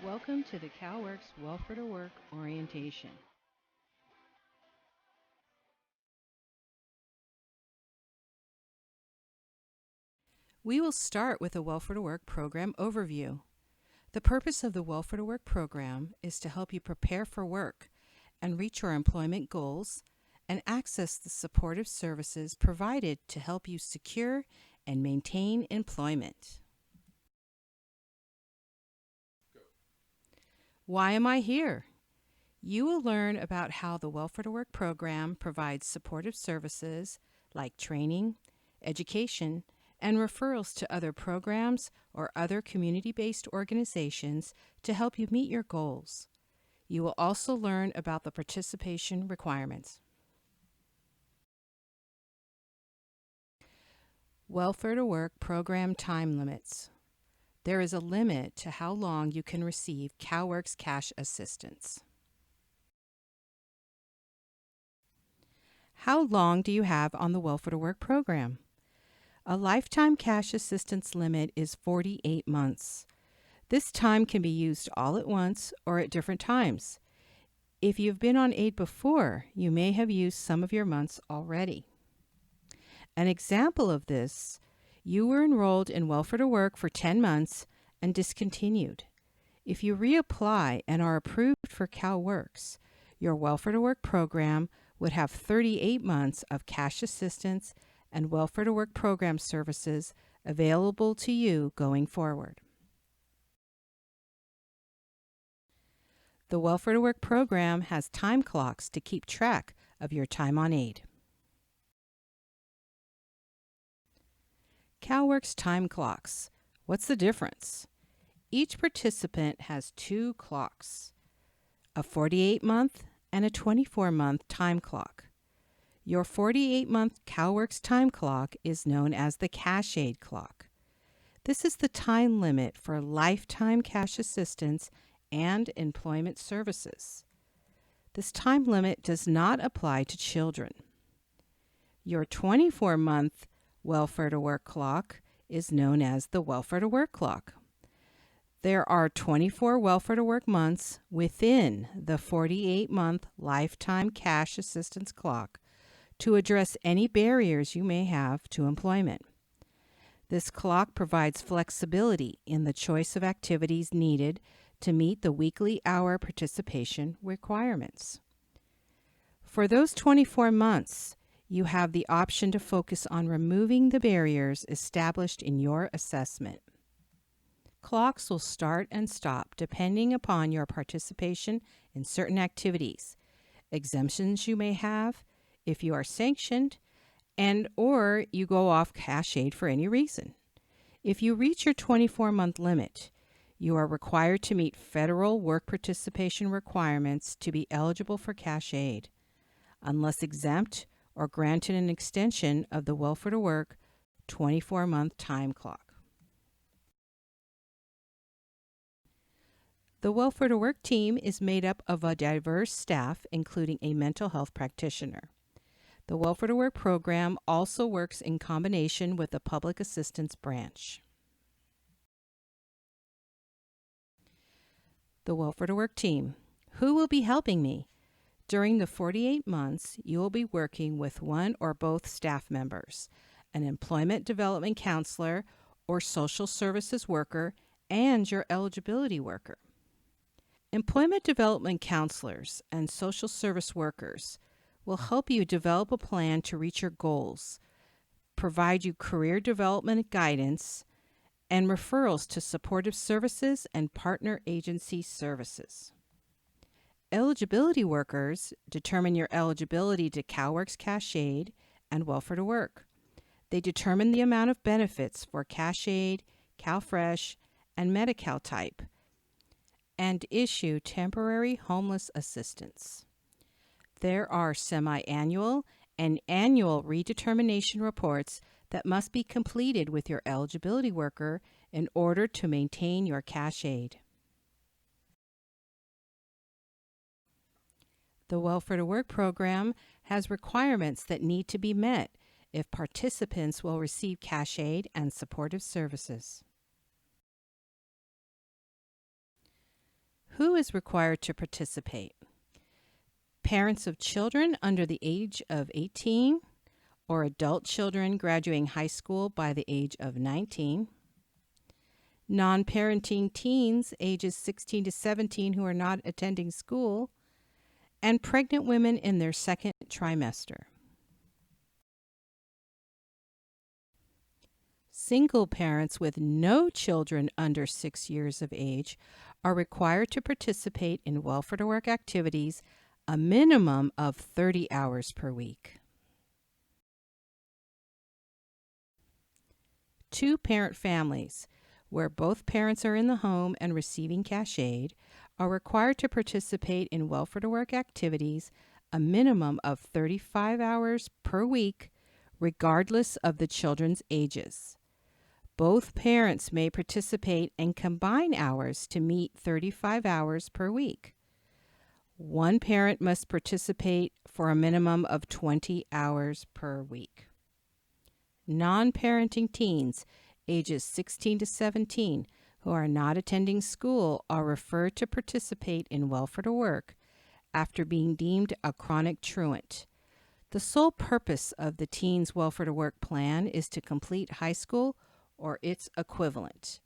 Welcome to the CalWorks Welfare to Work orientation. We will start with a Welfare to Work program overview. The purpose of the Welfare to Work program is to help you prepare for work and reach your employment goals and access the supportive services provided to help you secure and maintain employment. Why am I here? You will learn about how the Welfare to Work program provides supportive services like training, education, and referrals to other programs or other community-based organizations to help you meet your goals. You will also learn about the participation requirements. Welfare to Work program time limits. There is a limit to how long you can receive CalWorks cash assistance. How long do you have on the Welfare to Work program? A lifetime cash assistance limit is 48 months. This time can be used all at once or at different times. If you've been on aid before, you may have used some of your months already. An example of this, you were enrolled in Welfare to Work for 10 months and discontinued. If you reapply and are approved for CalWorks, your Welfare to Work program would have 38 months of cash assistance and Welfare to Work program services available to you going forward. The Welfare to Work program has time clocks to keep track of your time on aid. CalWorks time clocks. What's the difference? Each participant has two clocks, a 48-month and a 24-month time clock. Your 48-month CalWorks time clock is known as the cash aid clock. This is the time limit for lifetime cash assistance and employment services. This time limit does not apply to children. Your 24-month Welfare to Work clock is known as the Welfare to Work clock. There are 24 Welfare to Work months within the 48-month lifetime cash assistance clock to address any barriers you may have to employment. This clock provides flexibility in the choice of activities needed to meet the weekly hour participation requirements. For those 24 months, you have the option to focus on removing the barriers established in your assessment. Clocks will start and stop depending upon your participation in certain activities, exemptions you may have, if you are sanctioned, and or you go off cash aid for any reason. If you reach your 24-month limit, you are required to meet federal work participation requirements to be eligible for cash aid, unless exempt or granted an extension of the Welfare to Work 24-month time clock. The Welfare to Work team is made up of a diverse staff, including a mental health practitioner. The Welfare to Work program also works in combination with the Public Assistance Branch. The Welfare to Work team. Who will be helping me? During the 48 months, you will be working with one or both staff members, an employment development counselor or social services worker, and your eligibility worker. Employment development counselors and social service workers will help you develop a plan to reach your goals, provide you career development guidance, and referrals to supportive services and partner agency services. Eligibility workers determine your eligibility to CalWorks Cash Aid and Welfare to Work. They determine the amount of benefits for Cash Aid, CalFresh, and Medi-Cal type, and issue temporary homeless assistance. There are semi-annual and annual redetermination reports that must be completed with your eligibility worker in order to maintain your cash aid. The Welfare to Work program has requirements that need to be met if participants will receive cash aid and supportive services. Who is required to participate? Parents of children under the age of 18 or adult children graduating high school by the age of 19. Non-parenting teens ages 16 to 17 who are not attending school, and pregnant women in their second trimester. Single parents with no children under 6 years of age are required to participate in welfare-to-work activities a minimum of 30 hours per week. Two-parent families, where both parents are in the home and receiving cash aid, are required to participate in welfare-to-work activities a minimum of 35 hours per week, regardless of the children's ages. Both parents may participate and combine hours to meet 35 hours per week. One parent must participate for a minimum of 20 hours per week. Non-parenting teens ages 16 to 17 who are not attending school are referred to participate in welfare-to-work after being deemed a chronic truant. The sole purpose of the Teens Welfare-to-Work plan is to complete high school or its equivalent.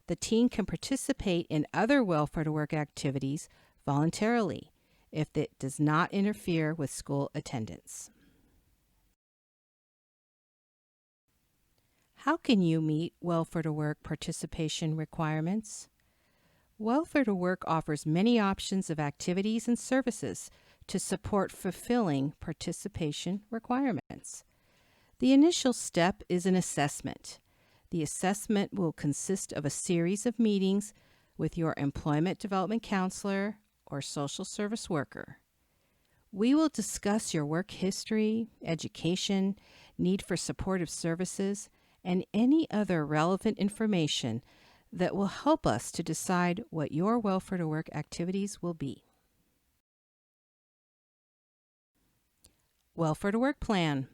The teen can participate in other welfare-to-work activities voluntarily if it does not interfere with school attendance. How can you meet welfare-to-work participation requirements? Welfare-to-Work offers many options of activities and services to support fulfilling participation requirements. The initial step is an assessment. The assessment will consist of a series of meetings with your employment development counselor or social service worker. We will discuss your work history, education, need for supportive services, and any other relevant information that will help us to decide what your welfare-to-work activities will be. Welfare-to-Work plan.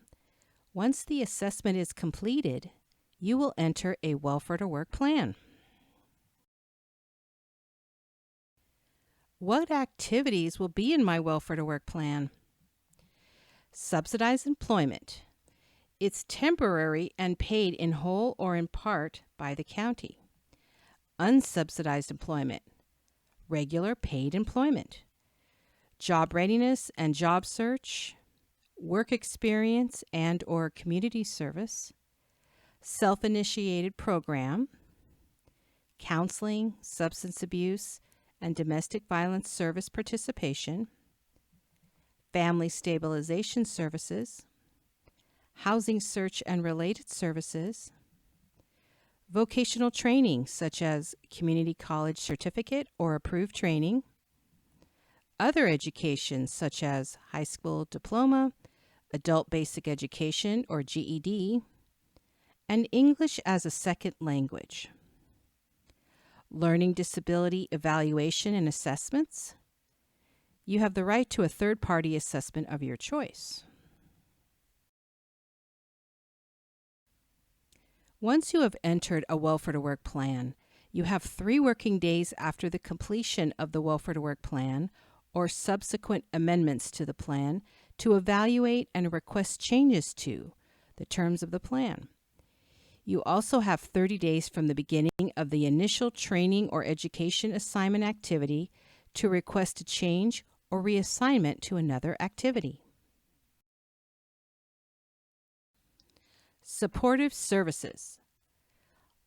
Once the assessment is completed, you will enter a welfare-to-work plan. What activities will be in my welfare-to-work plan? Subsidized employment. It's temporary and paid in whole or in part by the county. Unsubsidized employment. Regular paid employment. Job readiness and job search. Work experience and or community service. Self-initiated program. Counseling, substance abuse, and domestic violence service participation. Family stabilization services. Housing search and related services, vocational training such as community college certificate or approved training, other education such as high school diploma, adult basic education or GED, and English as a second language. Learning disability evaluation and assessments. You have the right to a third-party assessment of your choice. Once you have entered a welfare-to-work plan, you have 3 working days after the completion of the welfare-to-work plan or subsequent amendments to the plan to evaluate and request changes to the terms of the plan. You also have 30 days from the beginning of the initial training or education assignment activity to request a change or reassignment to another activity. Supportive services.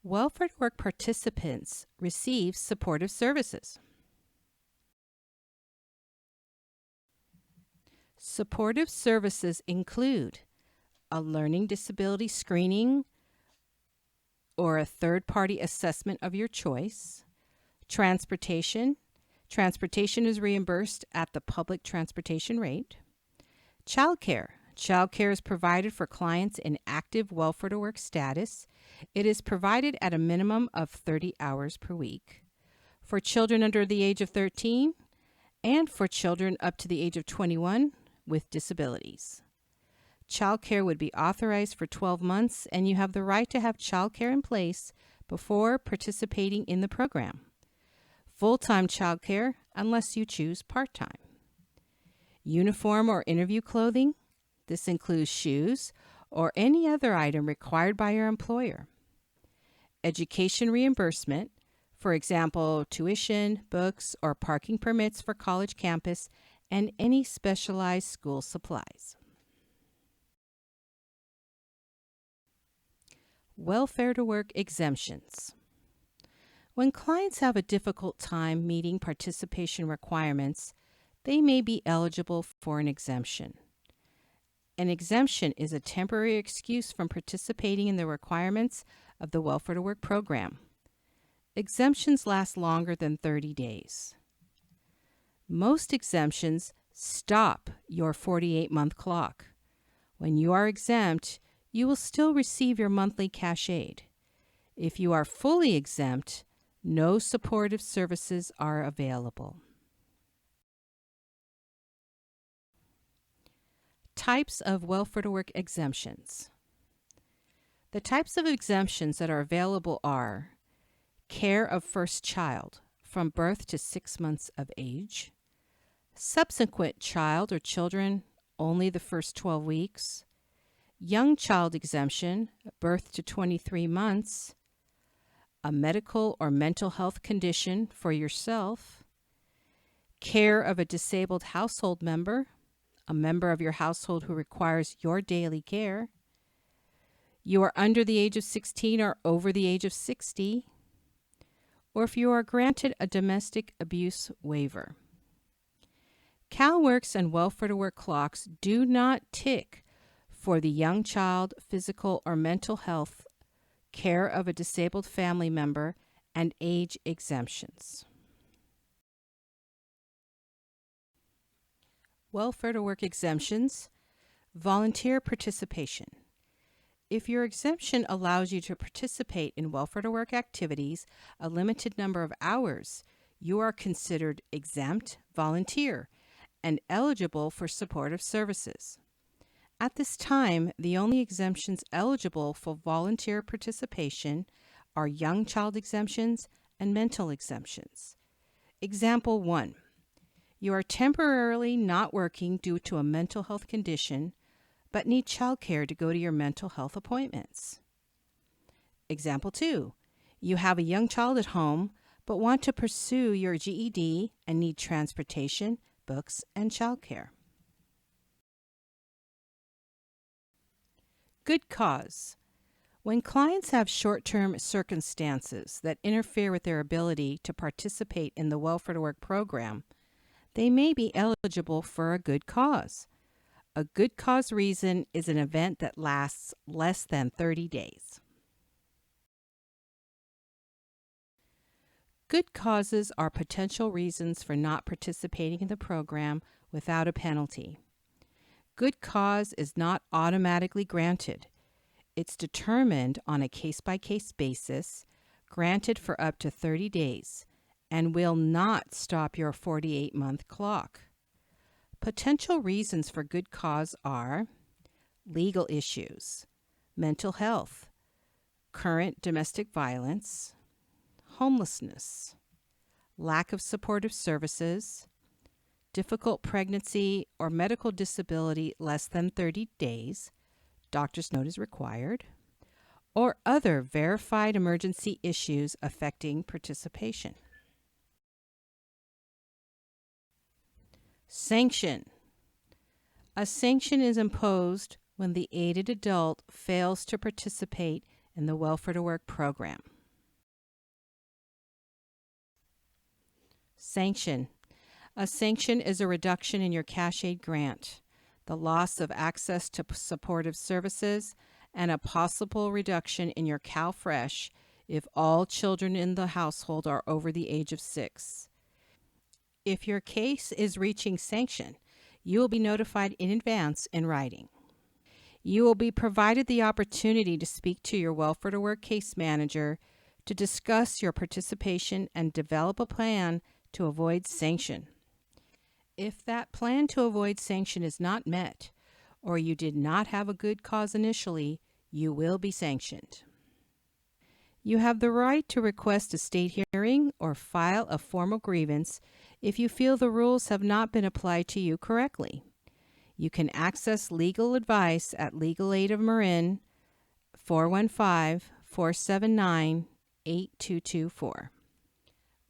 Welfare-to-Work participants receive supportive services. Supportive services include a learning disability screening or a third-party assessment of your choice, transportation. Transportation is reimbursed at the public transportation rate. Childcare. Childcare is provided for clients in active welfare-to-work status. It is provided at a minimum of 30 hours per week. For children under the age of 13 and for children up to the age of 21 with disabilities. Childcare would be authorized for 12 months, and you have the right to have childcare in place before participating in the program. full-time childcare unless you choose part-time. Uniform or interview clothing. This includes shoes or any other item required by your employer. Education reimbursement, for example, tuition, books, or parking permits for college campus, and any specialized school supplies. Welfare to work exemptions. When clients have a difficult time meeting participation requirements, they may be eligible for an exemption. An exemption is a temporary excuse from participating in the requirements of the Welfare to Work program. Exemptions last longer than 30 days. Most exemptions stop your 48-month clock. When you are exempt, you will still receive your monthly cash aid. If you are fully exempt, no supportive services are available. Types of Welfare to Work exemptions. The types of exemptions that are available are care of first child from birth to 6 months of age, subsequent child or children only the first 12 weeks, young child exemption, birth to 23 months, a medical or mental health condition for yourself, care of a disabled household member, a member of your household who requires your daily care, you are under the age of 16 or over the age of 60, or if you are granted a domestic abuse waiver. CalWORKS and Welfare to Work clocks do not tick for the young child, physical or mental health, care of a disabled family member, and age exemptions. Welfare to Work exemptions. Volunteer participation. If your exemption allows you to participate in Welfare to Work activities a limited number of hours, you are considered exempt volunteer and eligible for supportive services. At this time, the only exemptions eligible for volunteer participation are young child exemptions and mental exemptions. Example 1. You are temporarily not working due to a mental health condition, but need childcare to go to your mental health appointments. Example 2. You have a young child at home, but want to pursue your GED and need transportation, books, and childcare. Good cause. When clients have short-term circumstances that interfere with their ability to participate in the Welfare to Work program, they may be eligible for a good cause. A good cause reason is an event that lasts less than 30 days. Good causes are potential reasons for not participating in the program without a penalty. Good cause is not automatically granted. It's determined on a case-by-case basis, granted for up to 30 days, and will not stop your 48-month clock. Potential reasons for good cause are legal issues, mental health, current domestic violence, homelessness, lack of supportive services, difficult pregnancy or medical disability less than 30 days, doctor's note is required, or other verified emergency issues affecting participation. Sanction. A sanction is imposed when the aided adult fails to participate in the Welfare to Work program. Sanction. A sanction is a reduction in your cash aid grant, the loss of access to supportive services, and a possible reduction in your CalFresh if all children in the household are over the age of 6. If your case is reaching sanction, you will be notified in advance in writing. You will be provided the opportunity to speak to your Welfare to Work case manager to discuss your participation and develop a plan to avoid sanction. If that plan to avoid sanction is not met, or you did not have a good cause initially, you will be sanctioned. You have the right to request a state hearing or file a formal grievance if you feel the rules have not been applied to you correctly. You can access legal advice at Legal Aid of Marin 415-479-8224.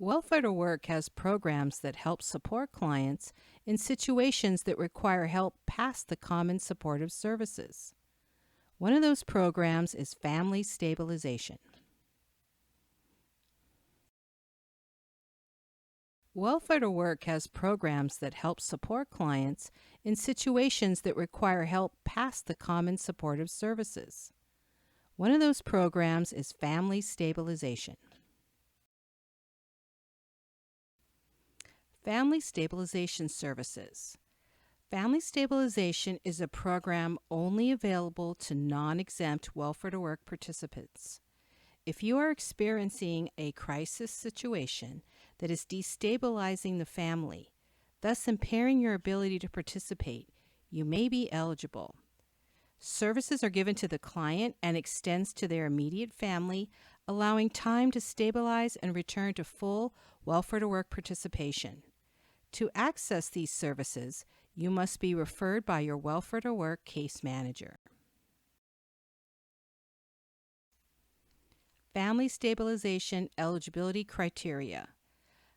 Welfare to Work has programs that help support clients in situations that require help past the common supportive services. One of those programs is Family Stabilization. Welfare to Work has programs that help support clients in situations that require help past the common supportive services. One of those programs is Family Stabilization. Family Stabilization Services. Family Stabilization is a program only available to non-exempt Welfare to Work participants. If you are experiencing a crisis situation that is destabilizing the family, thus impairing your ability to participate, you may be eligible. Services are given to the client and extends to their immediate family, allowing time to stabilize and return to full Welfare to Work participation. To access these services, you must be referred by your Welfare to Work case manager. Family Stabilization Eligibility Criteria.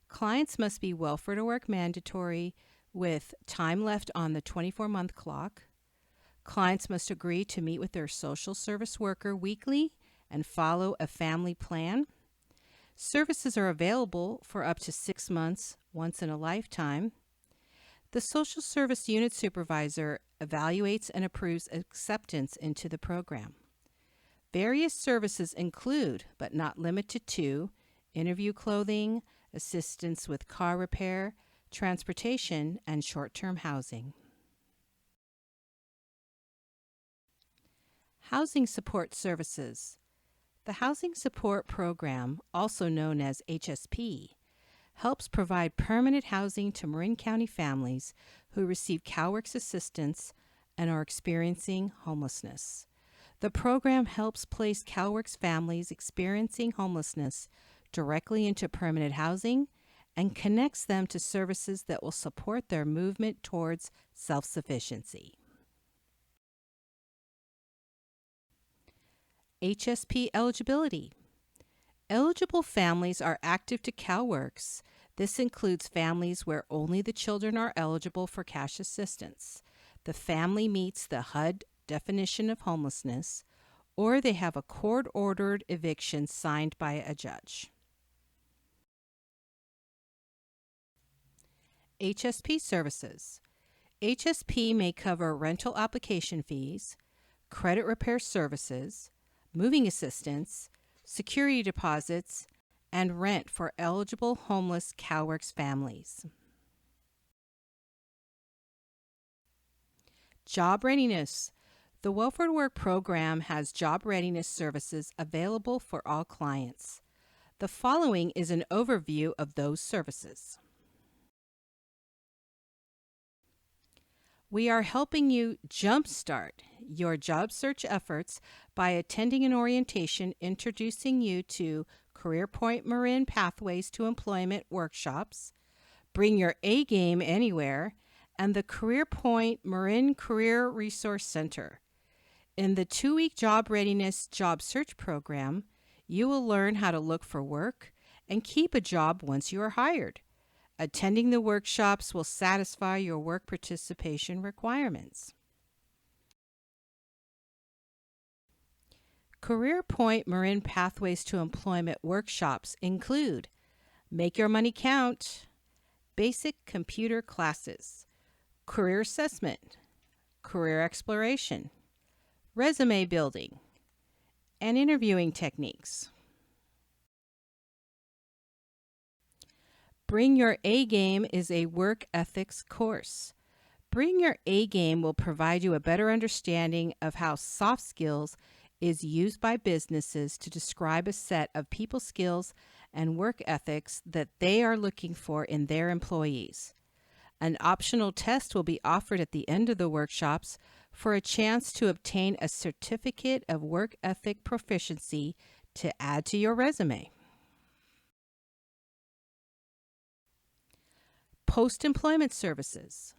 Clients must be Welfare to Work mandatory with time left on the 24-month clock. Clients must agree to meet with their social service worker weekly and follow a family plan. Services are available for up to 6 months, once in a lifetime. The social service unit supervisor evaluates and approves acceptance into the program. Various services include, but not limited to, interview clothing, assistance with car repair, transportation, and short-term housing. Housing Support Services. The Housing Support Program, also known as HSP, helps provide permanent housing to Marin County families who receive CalWORKS assistance and are experiencing homelessness. The program helps place CalWORKS families experiencing homelessness directly into permanent housing and connects them to services that will support their movement towards self-sufficiency. HSP eligibility. Eligible families are active to CalWORKS. This includes families where only the children are eligible for cash assistance. The family meets the HUD definition of homelessness, or they have a court-ordered eviction signed by a judge. HSP services. HSP may cover rental application fees, credit repair services, moving assistance, security deposits, and rent for eligible homeless CalWORKS families. Job Readiness. The Welfare to Work program has job readiness services available for all clients. The following is an overview of those services. We are helping you jumpstart your job search efforts by attending an orientation introducing you to Career Point Marin Pathways to Employment workshops, Bring Your A Game Anywhere, and the Career Point Marin Career Resource Center. In the 2-week Job Readiness Job Search program, you will learn how to look for work and keep a job once you are hired. Attending the workshops will satisfy your work participation requirements. Career Point Marin Pathways to Employment workshops include Make Your Money Count, Basic Computer Classes, Career Assessment, Career Exploration, Resume Building, and Interviewing Techniques. Bring Your A Game is a work ethics course. Bring Your A Game will provide you a better understanding of how soft skills is used by businesses to describe a set of people skills and work ethics that they are looking for in their employees. An optional test will be offered at the end of the workshops for a chance to obtain a certificate of work ethic proficiency to add to your resume. Post-employment services.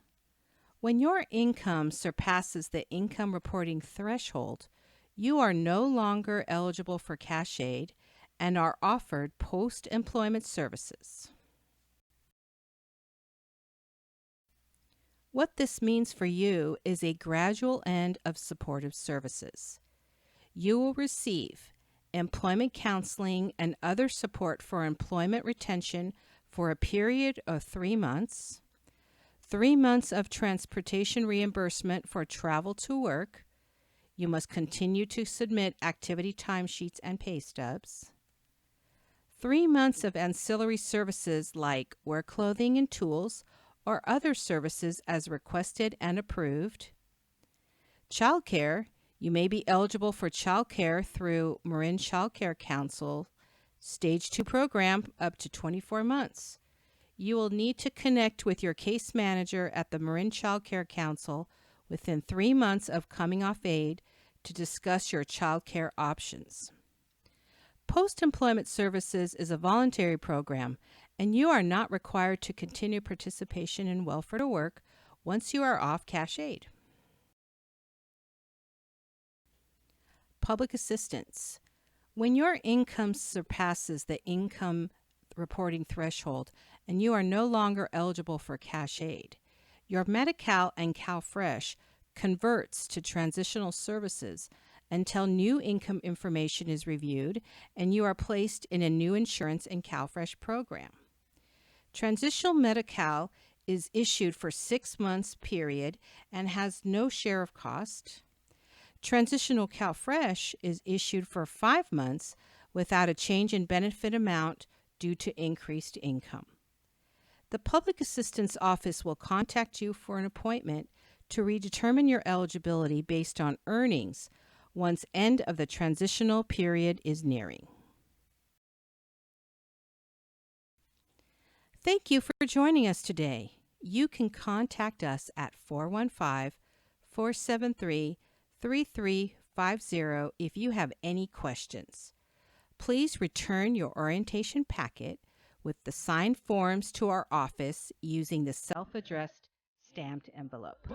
When your income surpasses the income reporting threshold, you are no longer eligible for cash aid and are offered post-employment services. What this means for you is a gradual end of supportive services. You will receive employment counseling and other support for employment retention for a period of 3 months, 3 months of transportation reimbursement for travel to work. You must continue to submit activity timesheets and pay stubs. 3 months of ancillary services like work clothing and tools or other services as requested and approved. Childcare. You may be eligible for childcare through Marin Child Care Council Stage 2 program up to 24 months. You will need to connect with your case manager at the Marin Child Care Council within 3 months of coming off aid to discuss your child care options. Post-employment services is a voluntary program, and you are not required to continue participation in welfare to work once you are off cash aid. Public assistance. When your income surpasses the income reporting threshold and you are no longer eligible for cash aid, your Medi-Cal and CalFresh converts to transitional services until new income information is reviewed and you are placed in a new insurance and CalFresh program. Transitional Medi-Cal is issued for 6 months period and has no share of cost. Transitional CalFresh is issued for 5 months without a change in benefit amount due to increased income. The Public Assistance Office will contact you for an appointment to redetermine your eligibility based on earnings once end of the transitional period is nearing. Thank you for joining us today. You can contact us at 415-473-3350 if you have any questions. Please return your orientation packet with the signed forms to our office using the self-addressed stamped envelope.